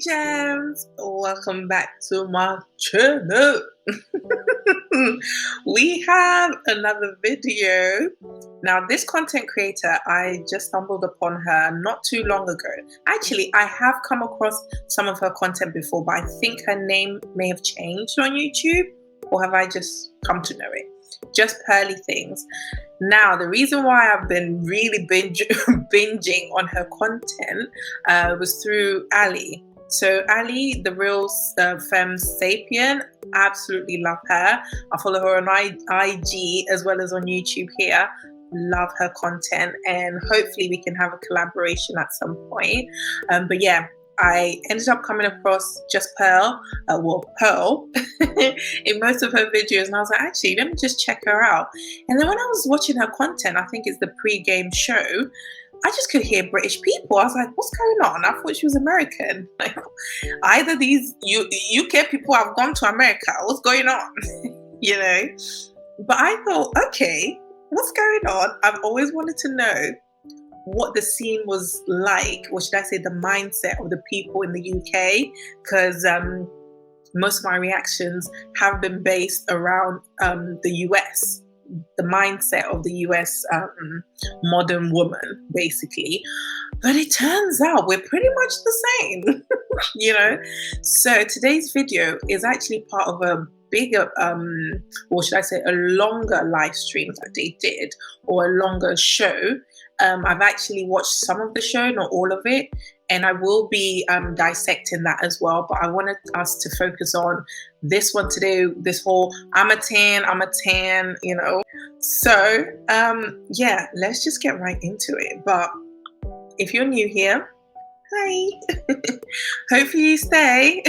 Gems, welcome back to my channel. We have another video. Now, this content creator, I just stumbled upon her not too long ago. Actually, I have come across some of her content before, but I think her name may have changed on YouTube, or have I just come to know it? Just Pearly things. Now, the reason why I've been really binging on her content was through Ali. So Ali, the real femme sapien, absolutely love her. I follow her on IG as well as on YouTube here. Love her content, and hopefully we can have a collaboration at some point. But yeah, I ended up coming across just Pearl in most of her videos, and I was like, actually, let me just check her out. And then when I was watching her content, I think it's the Pregame show, I just could hear British people. I was like, what's going on? I thought she was American. Like, either these UK people have gone to America. What's going on? You know? But I thought, okay, what's going on? I've always wanted to know what the scene was like, or should I say the mindset of the people in the UK, because most of my reactions have been based around the US, the mindset of the US modern woman, basically. But it turns out we're pretty much the same, you know? So today's video is actually part of a bigger, or should I say a longer live stream that they did, or a longer show. I've actually watched some of the show, not all of it, and I will be dissecting that as well. But I wanted us to focus on this one today, this whole I'm a 10, you know. So yeah, let's just get right into it. But if you're new here, hi. Hopefully you stay.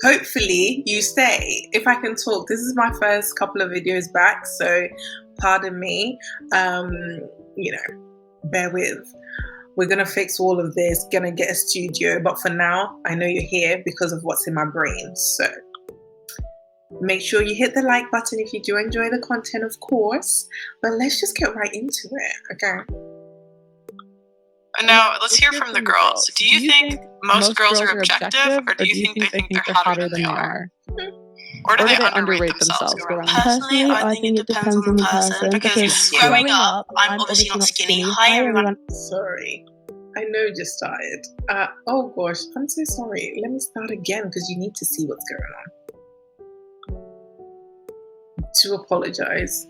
Hopefully you stay. If I can talk, this is my first couple of videos back, so pardon me. You know, bear with. We're gonna fix all of this, gonna get a studio, but for now, I know you're here because of what's in my brain. So make sure you hit the like button if you do enjoy the content, of course. But let's just get right into it, okay? Now, let's hear from the girls. Do you think most girls are objective, or do you think they think they're hotter than they are? Or do they underrate themselves? Personally, I think it depends on the person, because growing up, I'm obviously not skinny. Hi everyone. Sorry, I know you just started. Oh gosh, I'm so sorry. Let me start again because you need to see what's going on. To apologize.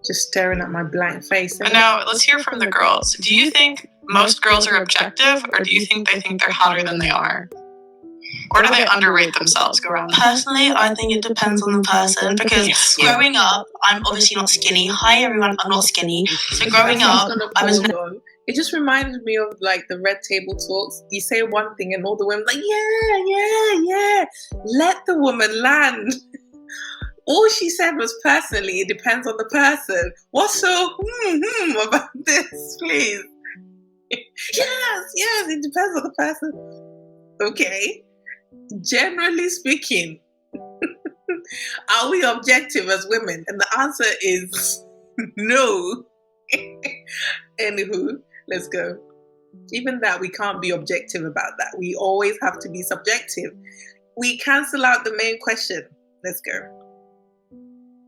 Just staring at my blank face. And now, let's hear from the girls. Do you think most girls are objective, or do you think they think they're hotter than they are? Or do they underrate themselves? Personally, I think it depends on the person, because growing up, I'm obviously not skinny. Hi everyone, I'm not skinny. So growing up, I was... It just reminded me of like the Red Table Talks. You say one thing and all the women like, yeah. Let the woman land. All she said was, personally, it depends on the person. What's so about this, please? Yes, it depends on the person. Okay. Generally speaking, are we objective as women? And the answer is no. Anywho, let's go. Even that, we can't be objective about that. We always have to be subjective. We cancel out the main question. Let's go.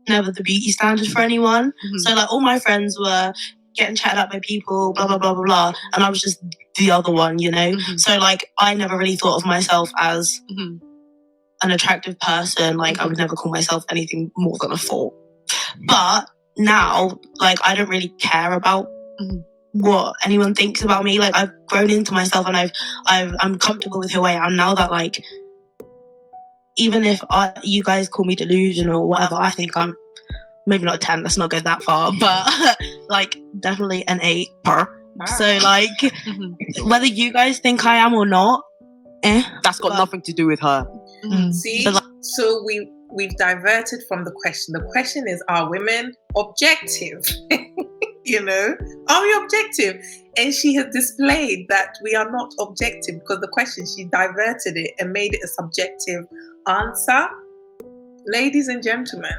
Never the beauty standard for anyone. Mm-hmm. So like all my friends were getting chatted up by people, blah, blah, blah, blah, blah. And I was just the other one, you know? Mm-hmm. So like I never really thought of myself as an attractive person. Like I would never call myself anything more than a 4. But now, like I don't really care about what anyone thinks about me. Like I've grown into myself, and I'm comfortable with who I am now, that like even if you guys call me delusional or whatever, I think I'm maybe not a 10, let's not go that far, but like definitely an 8. So like whether you guys think I am or not, that's got nothing to do with her. See, so we've diverted from the question. The question is, are women objective? You know, are we objective? And she has displayed that we are not objective, because the question, she diverted it and made it a subjective answer. Ladies and gentlemen,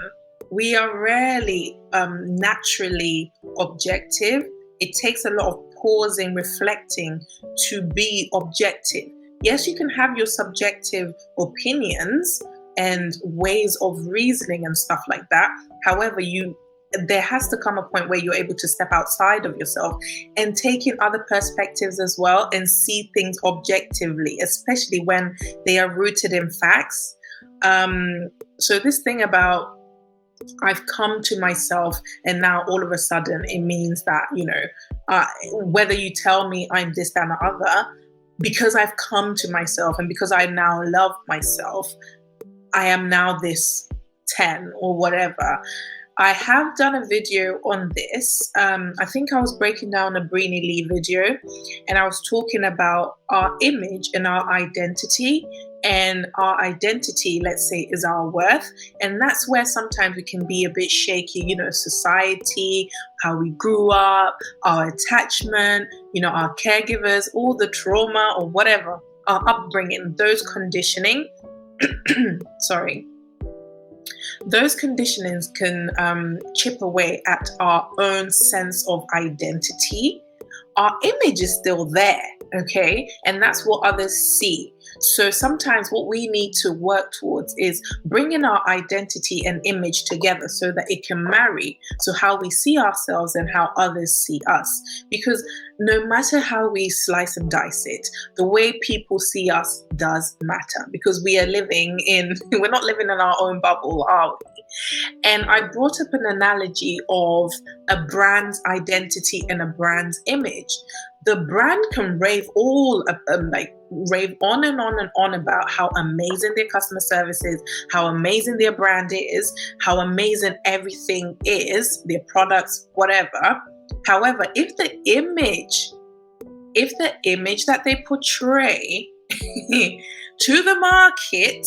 we are rarely naturally objective. It takes a lot of pausing, reflecting to be objective. Yes, you can have your subjective opinions and ways of reasoning and stuff like that. However, there has to come a point where you're able to step outside of yourself and take in other perspectives as well and see things objectively, especially when they are rooted in facts. So this thing about I've come to myself and now all of a sudden it means that, whether you tell me I'm this, that, and the other, because I've come to myself and because I now love myself, I am now this 10 or whatever. I have done a video on this. I think I was breaking down a Breenie Lee video and I was talking about our image and our identity. And our identity, let's say, is our worth. And that's where sometimes we can be a bit shaky, society, how we grew up, our attachment, our caregivers, all the trauma or whatever, our upbringing, those conditioning. Sorry. Those conditionings can chip away at our own sense of identity. Our image is still there, okay? And that's what others see. So sometimes what we need to work towards is bringing our identity and image together so that it can marry to how we see ourselves and how others see us. Because no matter how we slice and dice it, the way people see us does matter, because we're not living in our own bubble, are we? And I brought up an analogy of a brand's identity and a brand's image. The brand can rave on and on and on about how amazing their customer service is, how amazing their brand is, how amazing everything is, their products, whatever. However, if the image that they portray to the market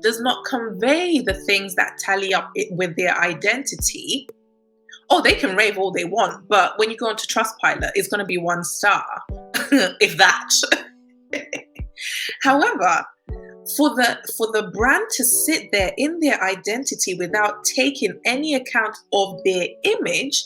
does not convey the things that tally up with their identity, they can rave all they want, but when you go onto Trustpilot, it's going to be 1 star, if that. However, for the brand to sit there in their identity without taking any account of their image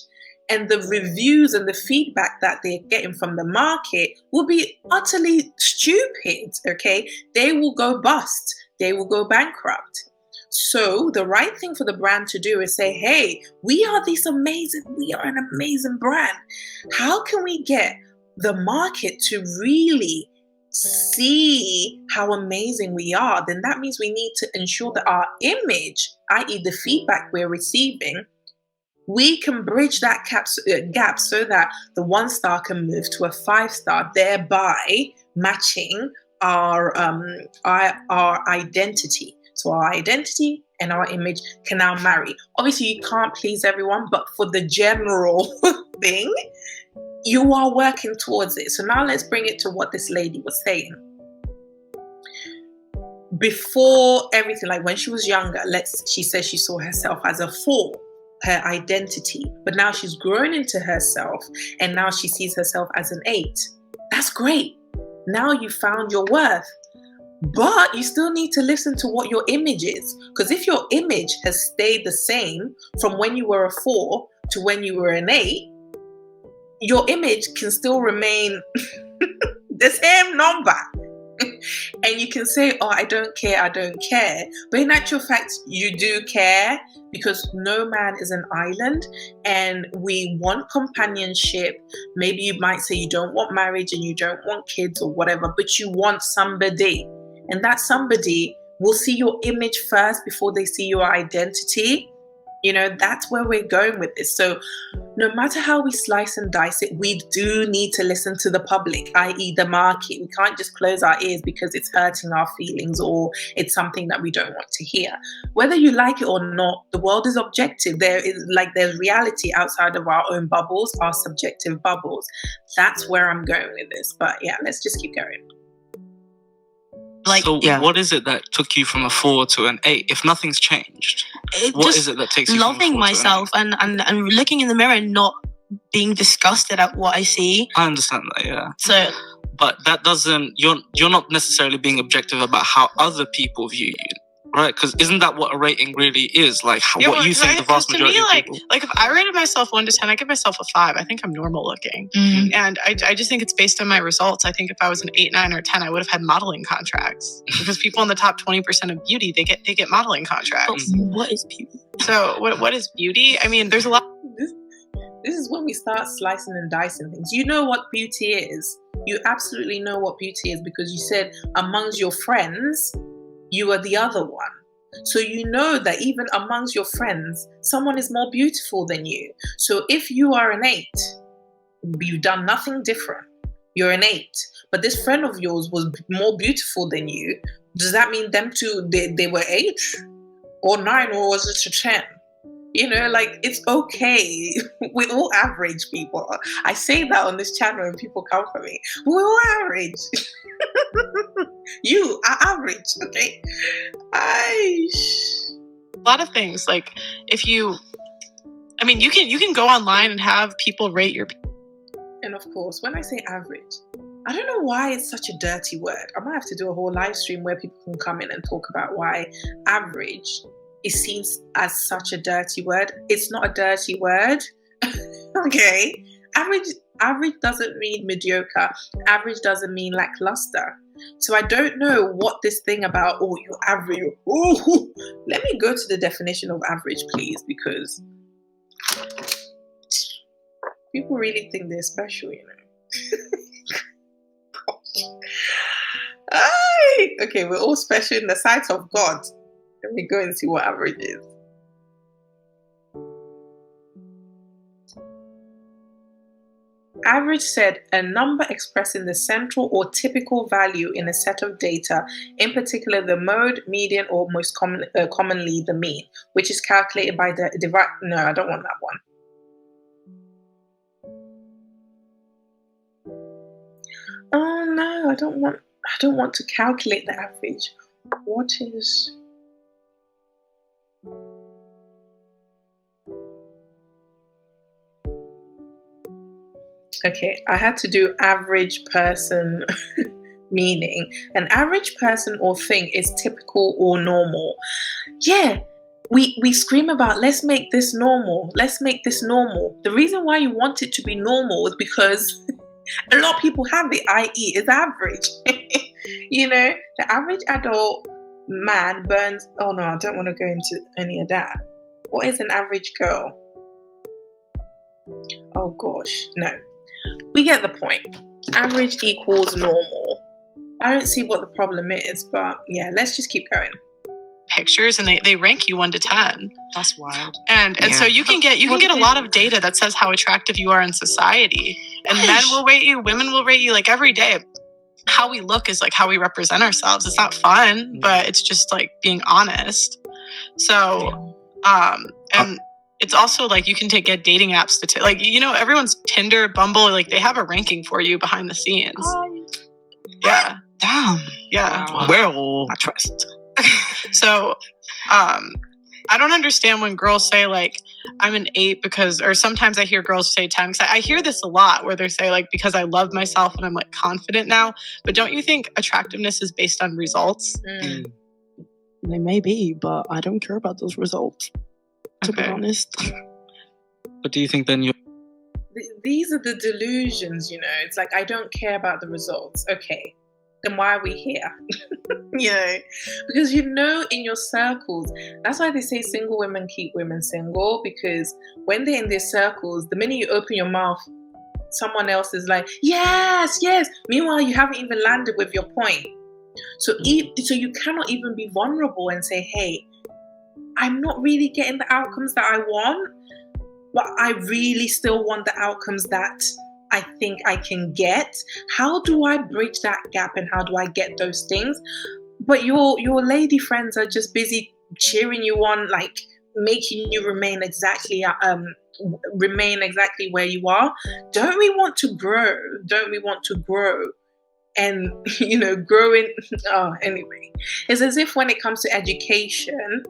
and the reviews and the feedback that they're getting from the market will be utterly stupid, okay? They will go bust. They will go bankrupt. So the right thing for the brand to do is say, hey, we are an amazing brand. How can we get the market to really see how amazing we are? Then that means we need to ensure that our image, i.e. the feedback we're receiving, we can bridge that gap so that the 1 star can move to a 5 star, thereby matching our identity. So our identity and our image can now marry. Obviously, you can't please everyone, but for the general thing, you are working towards it. So now let's bring it to what this lady was saying. Before everything, like when she was younger, she says she saw herself as a 4, her identity, but now she's grown into herself and now she sees herself as an 8. That's great. Now you found your worth. But you still need to listen to what your image is. Because if your image has stayed the same from when you were a 4 to when you were an 8, your image can still remain the same number. And you can say, I don't care. But in actual fact, you do care, because no man is an island and we want companionship. Maybe you might say you don't want marriage and you don't want kids or whatever, but you want somebody. And that somebody will see your image first before they see your identity. That's where we're going with this. So no matter how we slice and dice it, we do need to listen to the public, i.e. the market. We can't just close our ears because it's hurting our feelings or it's something that we don't want to hear. Whether you like it or not, the world is objective. There's reality outside of our own bubbles, our subjective bubbles. That's where I'm going with this. But yeah, let's just keep going. What is it that took you from a 4 to an 8? If nothing's changed, what is it that takes you loving from a 4 myself to an 8? and looking in the mirror and not being disgusted at what I see. I understand that, yeah. So, but that doesn't. You're not necessarily being objective about how other people view you. Right, because isn't that what a rating really is? Like what you think the vast majority of people... Like if I rated myself 1 to 10, I give myself a 5. I think I'm normal looking. And I just think it's based on my results. I think if I was an 8, 9, or 10, I would have had modeling contracts. Because people in the top 20% of beauty, they get modeling contracts. What is beauty? So what is beauty? I mean, there's a lot. This is when we start slicing and dicing things. You know what beauty is. You absolutely know what beauty is because you said amongst your friends, you are the other one. So you know that even amongst your friends, someone is more beautiful than you. So if you are an 8, you've done nothing different. You're an 8, but this friend of yours was more beautiful than you. Does that mean them two, they were 8 or 9, or was it a 10? You know, like, it's okay. We're all average people. I say that on this channel and people come for me. We're all average. You are average, okay? A lot of things, like if you can go online and have people rate your... And of course, when I say average, I don't know why it's such a dirty word. I might have to do a whole live stream where people can come in and talk about why average is seen as such a dirty word. It's not a dirty word. Okay? Average doesn't mean mediocre. Average doesn't mean lackluster. So I don't know what this thing about, oh, you're average. Oh, let me go to the definition of average, please, because people really think they're special, you know. Okay, we're all special in the sight of God. Let me go and see what average is. Average said a number expressing the central or typical value in a set of data, in particular the mode, median, or most commonly the mean, which is calculated by the divide. No, I don't want that one. Oh no, I don't want to calculate the average. What is... Okay, I had to do average person meaning. An average person or thing is typical or normal. Yeah, we scream about, let's make this normal. Let's make this normal. The reason why you want it to be normal is because a lot of people have it, i.e. it's average. You know, the average adult man burns... Oh no, I don't want to go into any of that. What is an average girl? Oh gosh, no. We get the point. Average equals normal. I don't see what the problem is, but yeah, let's just keep going. Pictures, and they rank you 1 to 10. That's wild. And so you can get a lot of data that says how attractive you are in society. And men will rate you, women will rate you, like every day. How we look is like how we represent ourselves. It's not fun, but it's just like being honest. So, and it's also like you can get dating apps to like, you know, everyone's Tinder, Bumble, like they have a ranking for you behind the scenes. Yeah. Damn. Yeah. Wow. Well, I trust. So, I don't understand when girls say like, I'm an 8 because, or sometimes I hear girls say 10, because I hear this a lot where they say like, because I love myself and I'm like confident now. But don't you think attractiveness is based on results? They may be, but I don't care about those results, to be honest. But do you think then these are the delusions, you know? It's like, I don't care about the results. Okay, then why are we here? You know, because you know in your circles, that's why they say single women keep women single, because when they're in their circles, the minute you open your mouth, someone else is like, yes, yes. Meanwhile, you haven't even landed with your point. So you cannot even be vulnerable and say, hey, I'm not really getting the outcomes that I want, but I really still want the outcomes that I think I can get. How do I bridge that gap and how do I get those things? But your lady friends are just busy cheering you on, like making you remain exactly where you are. Don't we want to grow? Don't we want to grow? And, you know, growing, anyway. It's as if when it comes to education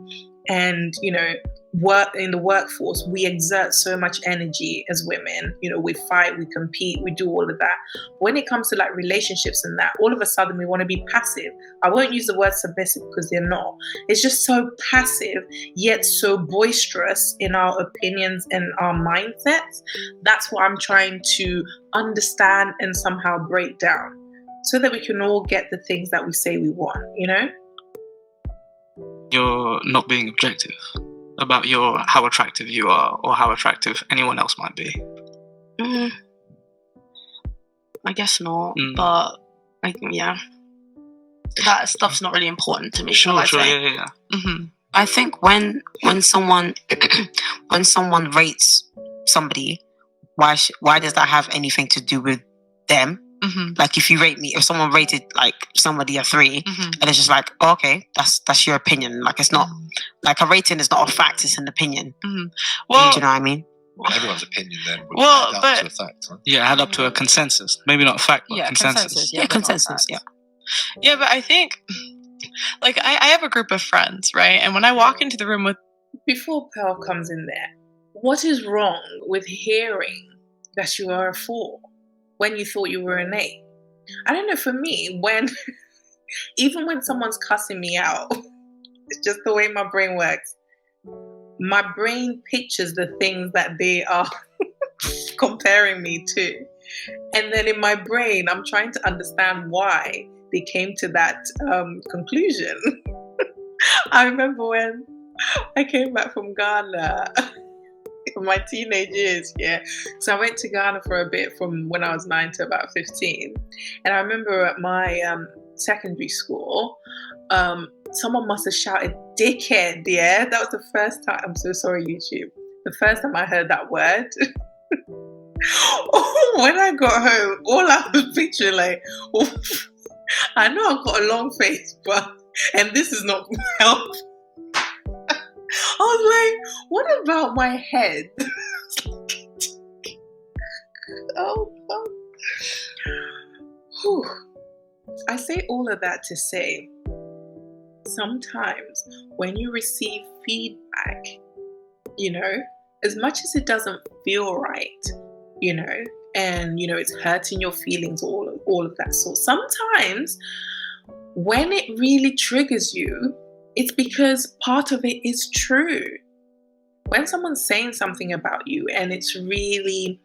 and, you know, work in the workforce, we exert so much energy as women. You know, we fight, we compete, we do all of that. When it comes to like relationships and that, all of a sudden we want to be passive. I won't use the word submissive because they're not. It's just so passive yet so boisterous in our opinions and our mindsets. That's what I'm trying to understand and somehow break down so that we can all get the things that we say we want, you know? You're not being objective about how attractive you are or how attractive anyone else might be. I guess not, but yeah, that stuff's not really important to me. Sure, yeah. Mm-hmm. I think when someone when someone rates somebody, why does that have anything to do with them? Mm-hmm. Like if someone rated like somebody a 3, and it's just like, oh, okay, that's your opinion. Like it's not like a rating is not a fact; it's an opinion. Mm-hmm. Well, do you know what I mean? Well, everyone's opinion then would add up to a fact, right? Yeah, add up to a consensus. Maybe not a fact, but consensus. Consensus. Yeah. Yeah, but I think, like, I have a group of friends, right? And when I walk into the room with... Before Pearl comes in there, what is wrong with hearing that you are a 4 when you thought you were an 8? I don't know, for me, even when someone's cussing me out, it's just the way my brain works. My brain pictures the things that they are comparing me to. And then in my brain, I'm trying to understand why they came to that conclusion. I remember when I came back from Ghana in my teenage years, yeah. So I went to Ghana for a bit from when I was 9 to about 15. And I remember at my secondary school, someone must have shouted dickhead, yeah? That was the first time, I'm so sorry YouTube, the first time I heard that word. When I got home, all I was picturing like, I know I've got a long face, and this is not going to help. I was like, what about my head? Oh. Whew. I say all of that to say, sometimes when you receive feedback, you know, as much as it doesn't feel right, you know, and, you know, it's hurting your feelings, all of that sort. Sometimes when it really triggers you, it's because part of it is true. When someone's saying something about you and it's really,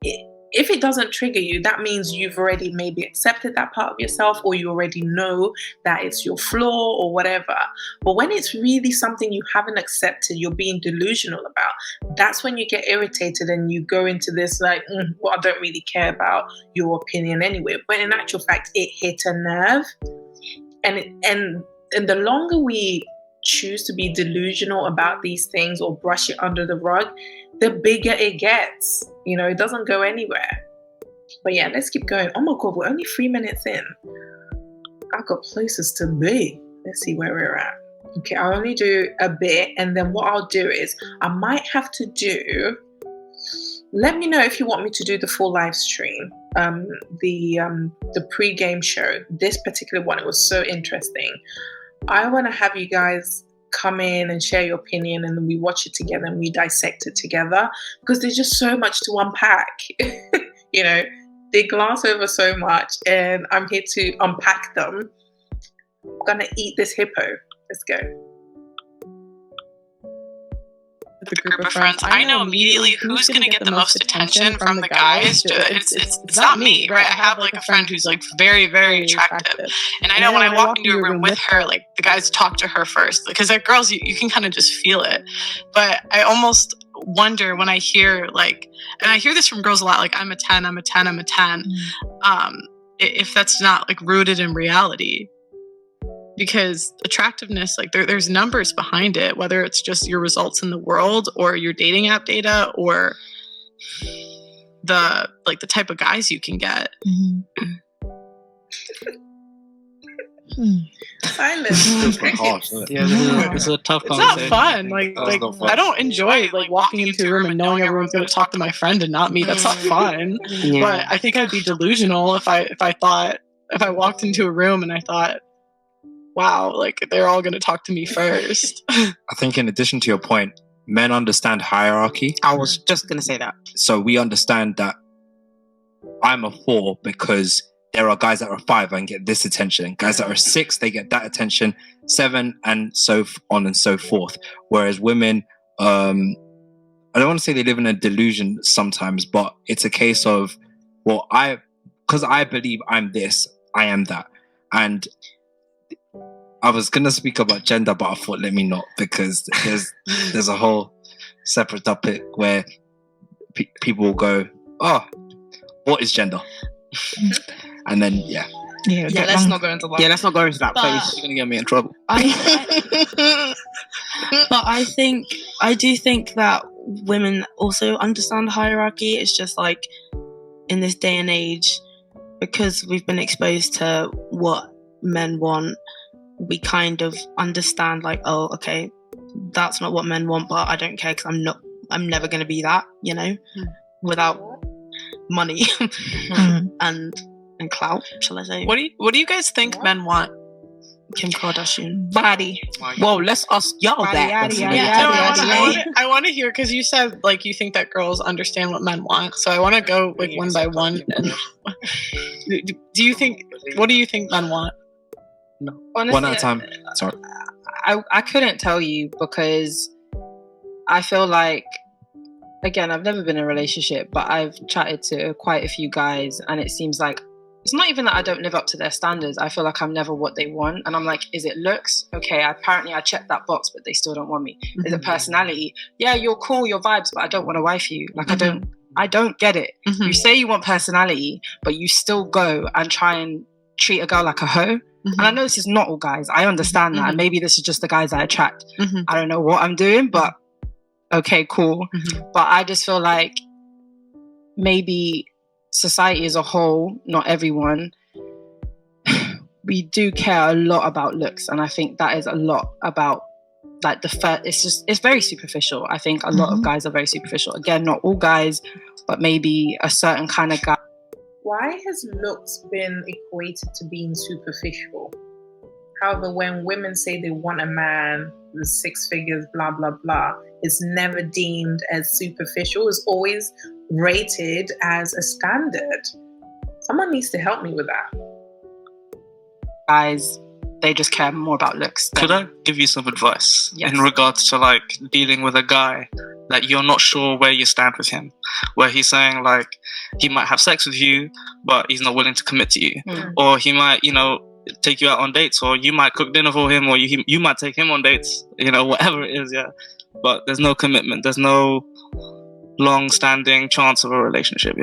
if it doesn't trigger you, that means you've already maybe accepted that part of yourself, or you already know that it's your flaw or whatever. But when it's really something you haven't accepted, you're being delusional about, that's when you get irritated and you go into this like, well, I don't really care about your opinion anyway. But in actual fact, it hit a nerve. And the longer we choose to be delusional about these things or brush it under the rug, the bigger it gets. You know, it doesn't go anywhere. But yeah, let's keep going. Oh my God, we're only 3 minutes in. I've got places to be. Let's see where we're at. Okay, I'll only do a bit, and then what I'll do is I might have to do, let me know if you want me to do the full live stream, the pre-game show. This particular one, it was so interesting. I want to have you guys come in and share your opinion, and then we watch it together and we dissect it together, because there's just so much to unpack. You know, they glance over so much, and I'm here to unpack them. I'm gonna eat this hippo. Let's go. The group of friends, I know immediately who's going to get the most attention from the guys. It's not me, right? I have like a friend who's like very, very attractive. And I know when I walk into a room with her, like the guys talk to her first, because like girls, you can kind of just feel it. But I almost wonder when I hear like, and I hear this from girls a lot, like I'm a 10, I'm a 10, I'm a 10. If that's not like rooted in reality. Because attractiveness, like there's numbers behind it, whether it's just your results in the world or your dating app data or the type of guys you can get. Silence. It's a tough It's conversation. not fun. Like I don't enjoy like walking into a room and knowing everyone's going to talk to my friend and not me. That's not fun. Yeah. But I think I'd be delusional if I walked into a room and I thought, wow, like they're all going to talk to me first. I think in addition to your point, men understand hierarchy. I was just going to say that. So we understand that I'm a 4 because there are guys that are 5 and get this attention. Guys that are 6, they get that attention. 7 and so on and so forth. Whereas women, I don't want to say they live in a delusion sometimes, but it's a case of, well, because I believe I'm this, I am that. And I was going to speak about gender, but I thought, let me not, because there's a whole separate topic where people will go, oh, what is gender? And then, let's not go into that. Yeah, let's not go into that, But- please. you're going to get me in trouble. But I do think that women also understand hierarchy. It's just like in this day and age, because we've been exposed to what men want, we kind of understand like, oh, okay, that's not what men want, but I don't care because I'm never going to be that, you know, without money and clout, shall I say? What do you guys think men want? Kim Kardashian. Body. Whoa, let's ask y'all that. I want to hear, because you said like you think that girls understand what men want. So I want to go like one by one. And do you think? What do you think men want? Honestly, One at a time. Sorry. I couldn't tell you because I feel like, again, I've never been in a relationship, but I've chatted to quite a few guys, and it seems like it's not even that I don't live up to their standards. I feel like I'm never what they want. And I'm like, is it looks? Okay, apparently I checked that box, but they still don't want me. Is it personality? Yeah, you're cool, your vibes, but I don't want to wife you. Like, I don't get it. You say you want personality, but you still go and try and treat a girl like a hoe. And I know this is not all guys. I understand that. And maybe this is just the guys I attract. I don't know what I'm doing, but okay, cool. But I just feel like maybe society as a whole, not everyone, we do care a lot about looks. And I think that is a lot about like it's very superficial. I think a lot of guys are very superficial. Again, not all guys, but maybe a certain kind of guy. Why has looks been equated to being superficial? However, when women say they want a man with 6 figures, blah, blah, blah, it's never deemed as superficial. It's always rated as a standard. Someone needs to help me with that. Guys, they just care more about looks. Could I give you some advice Yes. in regards to like dealing with a guy that you're not sure where you stand with him, where he's saying like he might have sex with you, but he's not willing to commit to you, or he might, take you out on dates, or you might cook dinner for him, or you might take him on dates, whatever it is, but there's no commitment, there's no long-standing chance of a relationship.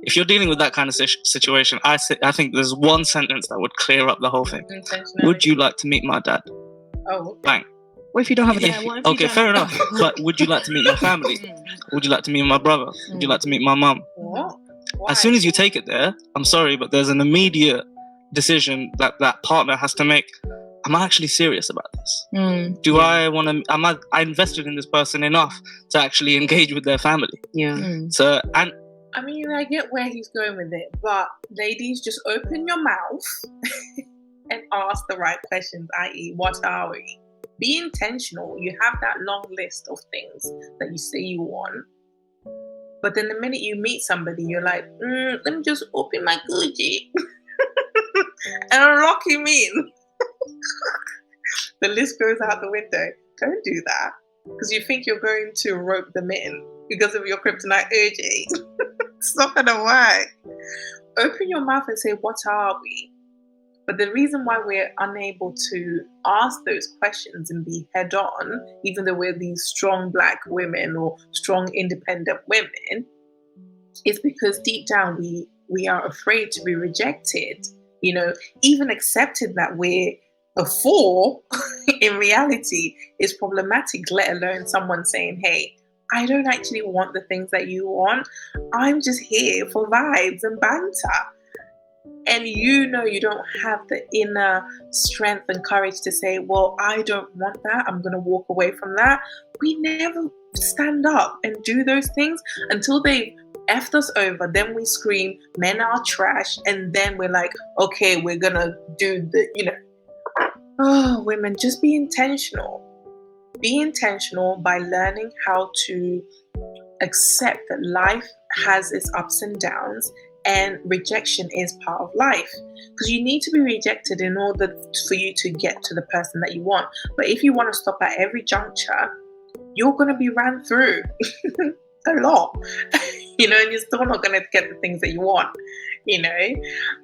If you're dealing with that kind of situation, I think there's one sentence that would clear up the whole thing. Would you like to meet my dad? Oh, Bang. What if you don't have a date? Okay, fair enough. But would you like to meet my family? Would you like to meet my brother? Would you like to meet my mum? what? As soon as you take it there, I'm sorry, but there's an immediate decision that partner has to make. Am I actually serious about this? Do I want to? Am I invested in this person enough to actually engage with their family? So, and I mean, I get where he's going with it, but ladies, just open your mouth and ask the right questions, i.e., what are we? Be intentional. You have that long list of things that you say you want, but then the minute you meet somebody, you're like, let me just open my Gucci and unlock him in. The list goes out the window. Don't do that, because you think you're going to rope them in because of your kryptonite urge. It's not gonna work. Open your mouth and say, what are we? But the reason why we're unable to ask those questions and be head on, even though we're these strong Black women or strong independent women, is because deep down we are afraid to be rejected. Even accepting that we're a 4 in reality is problematic, let alone someone saying, hey, I don't actually want the things that you want. I'm just here for vibes and banter. And you don't have the inner strength and courage to say, well, I don't want that. I'm going to walk away from that. We never stand up and do those things until they've effed us over. Then we scream, men are trash. And then we're like, okay, we're going to do the, Oh, women, just be intentional. Be intentional by learning how to accept that life has its ups and downs, and rejection is part of life. Because you need to be rejected in order for you to get to the person that you want. But if you want to stop at every juncture, you're going to be ran through a lot, and you're still not going to get the things that you want,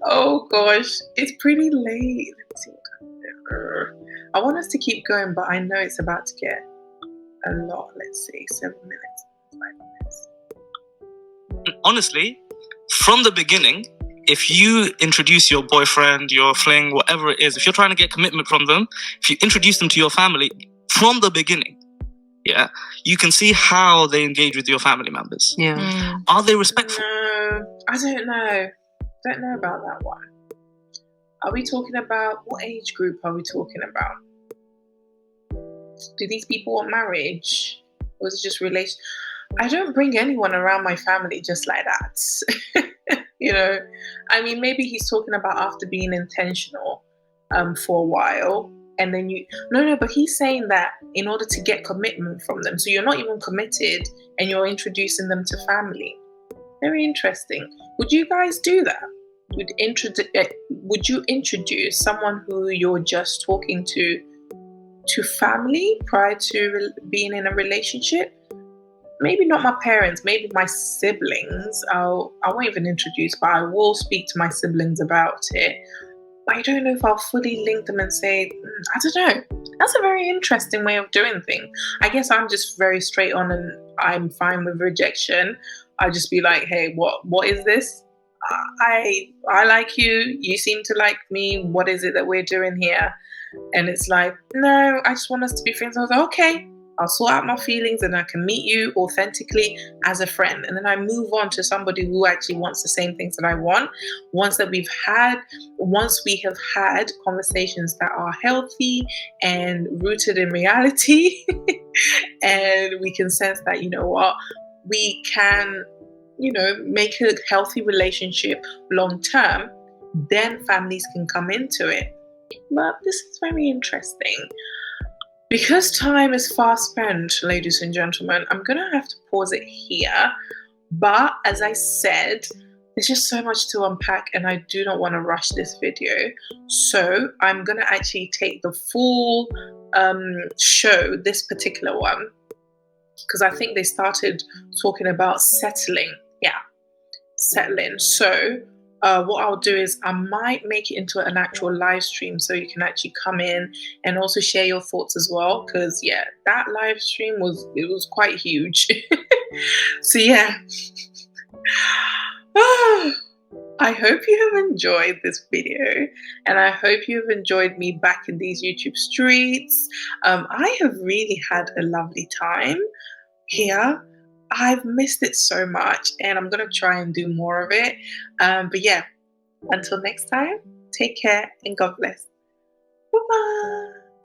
Oh gosh, it's pretty late. Let me see what time it is. I want us to keep going, but I know it's about to get a lot. Let's see, 7 minutes, 5 minutes. Honestly, from the beginning, if you introduce your boyfriend, your fling, whatever it is, if you're trying to get commitment from them, if you introduce them to your family from the beginning, you can see how they engage with your family members. Are they respectful? No, I don't know. Don't know about that one. Are we talking about, what age group are we talking about? Do these people want marriage? Or is it just relation? I don't bring anyone around my family just like that. I mean, maybe he's talking about after being intentional for a while, and then but he's saying that in order to get commitment from them, so you're not even committed and you're introducing them to family. Very interesting. Would you guys do that? Would you introduce someone who you're just talking to family prior to being in a relationship? Maybe not my parents, maybe my siblings. I won't even introduce, but I will speak to my siblings about it. But I don't know if I'll fully link them and say, I don't know. That's a very interesting way of doing things. I guess I'm just very straight on, and I'm fine with rejection. I just be like, hey, what is this? I like you. You seem to like me. What is it that we're doing here? And it's like, no, I just want us to be friends. I was like, okay, I'll sort out my feelings and I can meet you authentically as a friend. And then I move on to somebody who actually wants the same things that I want. Once we have had conversations that are healthy and rooted in reality, and we can sense that, we can, make a healthy relationship long term, then families can come into it. But this is very interesting. Because time is fast spent, ladies and gentlemen, I'm going to have to pause it here. But as I said, there's just so much to unpack and I do not want to rush this video. So I'm going to actually take the full show, this particular one, because I think they started talking about settling. Settling. So what I'll do is I might make it into an actual live stream so you can actually come in and also share your thoughts as well, because that live stream was quite huge. So I hope you have enjoyed this video, and I hope you have enjoyed me back in these YouTube streets. I have really had a lovely time here. I've missed it so much, and I'm going to try and do more of it. But until next time, take care and God bless. Bye-bye.